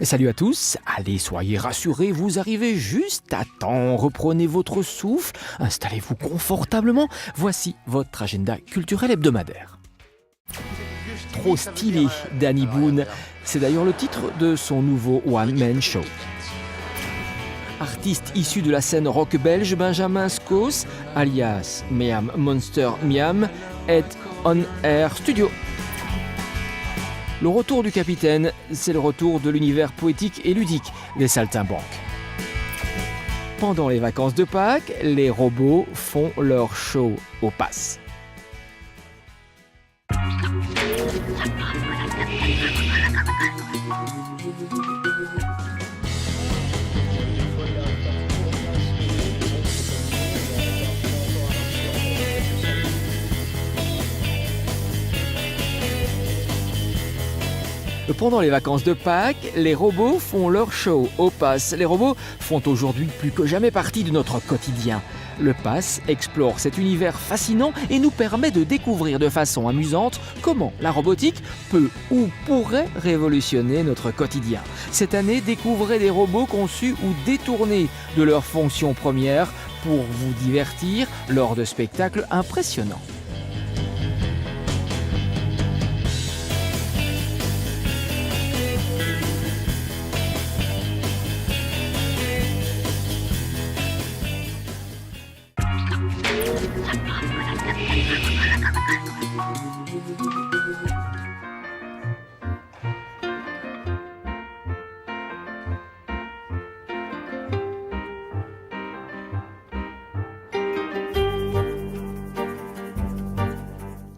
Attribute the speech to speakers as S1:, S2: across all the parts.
S1: Et salut à tous, allez soyez rassurés, vous arrivez juste à temps, reprenez votre souffle, installez-vous confortablement, voici votre agenda culturel hebdomadaire. Trop stylé, Danny Boone, c'est d'ailleurs le titre de son nouveau one-man show. Artiste issu de la scène rock belge, Benjamin Scos, alias Miam Monster Miam, est On Air Studio. Le retour du capitaine, c'est le retour de l'univers poétique et ludique des Saltimbanques. Pendant les vacances de Pâques, les robots font leur show au pass. Pendant les vacances de Pâques, les robots font leur show au pass. Les robots font aujourd'hui plus que jamais partie de notre quotidien. Le pass explore cet univers fascinant et nous permet de découvrir de façon amusante comment la robotique peut ou pourrait révolutionner notre quotidien. Cette année, découvrez des robots conçus ou détournés de leur fonction première pour vous divertir lors de spectacles impressionnants.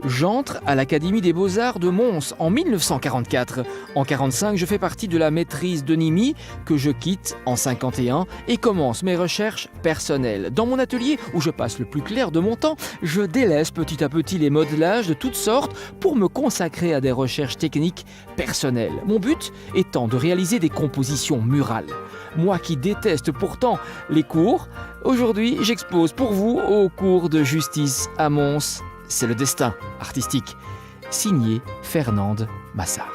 S1: J'entre à l'Académie des Beaux-Arts de Mons en 1944. En 1945, je fais partie de la maîtrise de Nimi que je quitte en 1951 et commence mes recherches personnelles. Dans mon atelier, où je passe le plus clair de mon temps, je délaisse petit à petit les modelages de toutes sortes pour me consacrer à des recherches techniques personnelles. Mon but étant de réaliser des compositions murales. Moi qui déteste pourtant les cours, aujourd'hui j'expose pour vous au cours de justice à Mons. C'est le destin artistique. Signé Fernande Massard.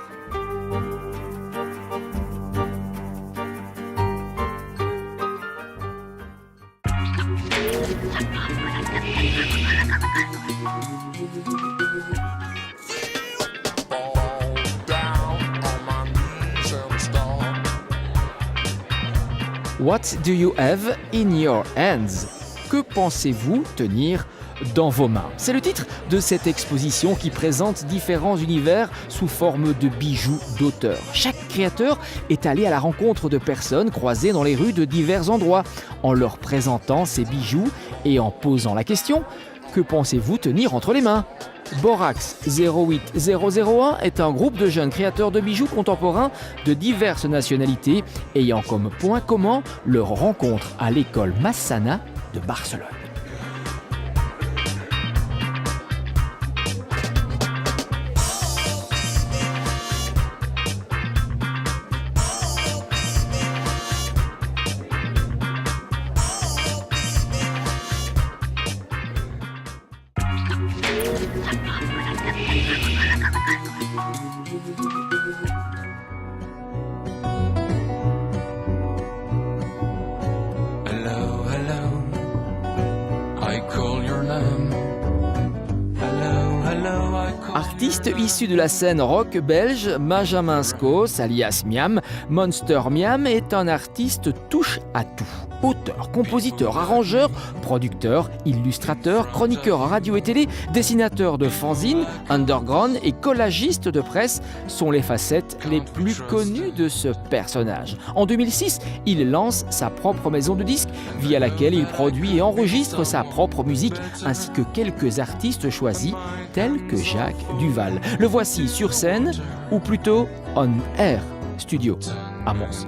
S1: What do you have in your hands? Que pensez-vous tenir dans vos mains? C'est le titre de cette exposition qui présente différents univers sous forme de bijoux d'auteurs. Chaque créateur est allé à la rencontre de personnes croisées dans les rues de divers endroits, en leur présentant ces bijoux et en posant la question « Que pensez-vous tenir entre les mains ?» Borax 08001 est un groupe de jeunes créateurs de bijoux contemporains de diverses nationalités ayant comme point commun leur rencontre à l'école Massana de Barcelone. Artiste issu de la scène rock belge, Benjamin Scos, alias Miam, Monster Miam, est un artiste touche à tout. Auteur, compositeur, arrangeur, producteur, illustrateur, chroniqueur à radio et télé, dessinateur de fanzines, underground et collagiste de presse sont les facettes les plus connues de ce personnage. En 2006, il lance sa propre maison de disques via laquelle il produit et enregistre sa propre musique ainsi que quelques artistes choisis tels que Jacques Duval. Le voici sur scène, ou plutôt On Air Studio à Mons.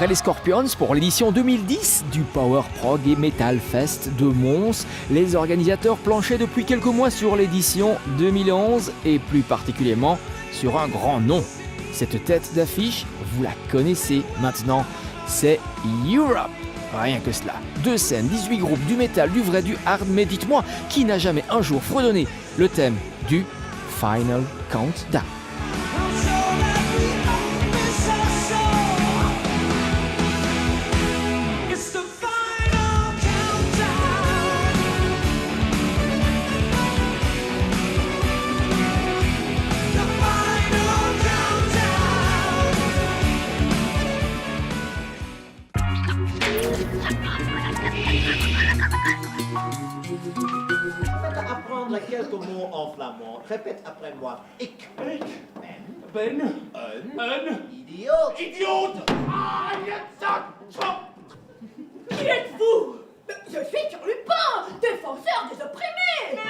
S1: Après les Scorpions, pour l'édition 2010 du Power Prog et Metal Fest de Mons, les organisateurs planchaient depuis quelques mois sur l'édition 2011 et plus particulièrement sur un grand nom. Cette tête d'affiche, vous la connaissez maintenant, c'est Europe. Rien que cela. 2 scènes, 18 groupes, du métal, du vrai, du hard, mais dites-moi, qui n'a jamais un jour fredonné le thème du Final Countdown?
S2: Apprendre quelques mots en flamand. Répète après moi. Ik. Ben. Idiot.
S3: Idiote! Ah, jetzt sag! Stopp!
S4: Qui êtes-vous? Je suis Pierre Lupin, défenseur des opprimés.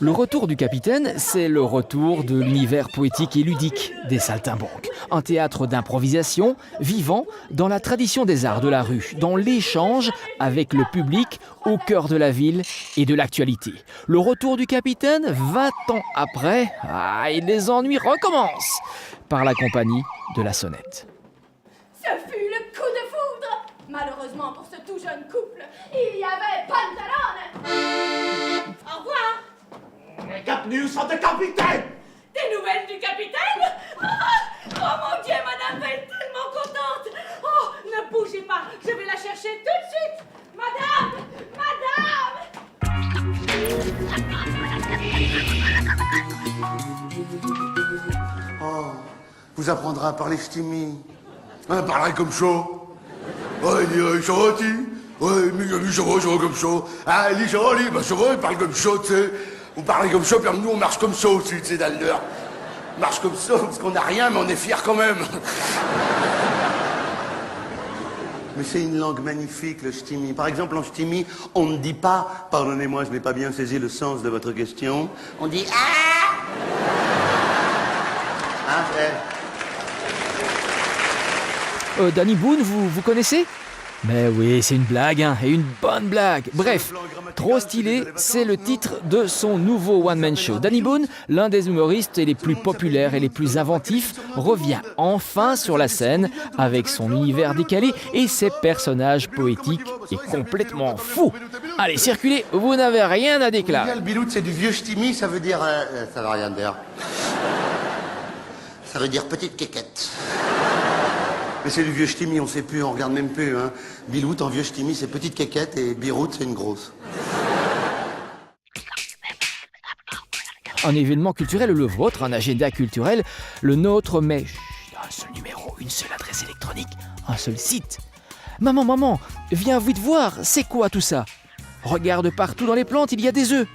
S1: Le retour du capitaine, c'est le retour de l'univers poétique et ludique des Saltimbanques. Un théâtre d'improvisation, vivant, dans la tradition des arts de la rue, dans l'échange avec le public, au cœur de la ville et de l'actualité. Le retour du capitaine, 20 ans après, et les ennuis recommencent, par la compagnie de la sonnette.
S4: Ce fut le coup de foudre. Malheureusement pour ce tout jeune couple, il y avait Pantalone. Au revoir.
S3: Cap News van de kapitein!
S4: Des nouvelles du capitaine? Oh mon Dieu, madame va être tellement contente. Oh, ne bougez pas, je vais la chercher tout de suite. Madame! Madame!
S5: Oh, vous apprendrez à parler ch'timi. Hein, parlerait comme chaud. Ouais, il est gentil. Ouais, mais il est chaud comme chaud. Ah, il est joli, bah c'est vrai, il parle comme chaud, tu sais. Vous parlez comme ça, puis nous on marche comme ça aussi, tu sais, dans l'heure. On marche comme ça, parce qu'on n'a rien, mais on est fiers quand même. Mais c'est une langue magnifique, le ch'timi. Par exemple, en ch'timi, on ne dit pas, pardonnez-moi, je n'ai pas bien saisi le sens de votre question, on dit ah. Hein, frère?
S1: Danny Boone, vous connaissez? Mais oui, c'est une blague, hein, et une bonne blague. Bref, Trop stylé, c'est le titre de son nouveau one-man show. Danny Boone, l'un des humoristes les plus populaires et les plus inventifs, revient enfin sur la scène avec son univers décalé et ses personnages poétiques et complètement fous. Allez, circulez, vous n'avez rien à déclarer.
S5: Le bilout, c'est du vieux ch'timi, ça veut dire... ça veut rien dire. Ça veut dire petite quéquette. Mais c'est du vieux ch'timi, on sait plus, on regarde même plus. Hein. Bilout en vieux ch'timi, c'est petite quéquette et birout, c'est une grosse.
S1: Un événement culturel, le vôtre, un agenda culturel, le nôtre, mais un seul numéro, une seule adresse électronique, un seul site. Maman, viens vite voir, c'est quoi tout ça? Regarde partout dans les plantes, il y a des œufs.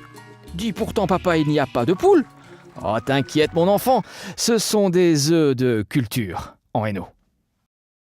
S1: Dis pourtant papa, il n'y a pas de poules. Oh t'inquiète mon enfant, ce sont des œufs de culture en Hainaut.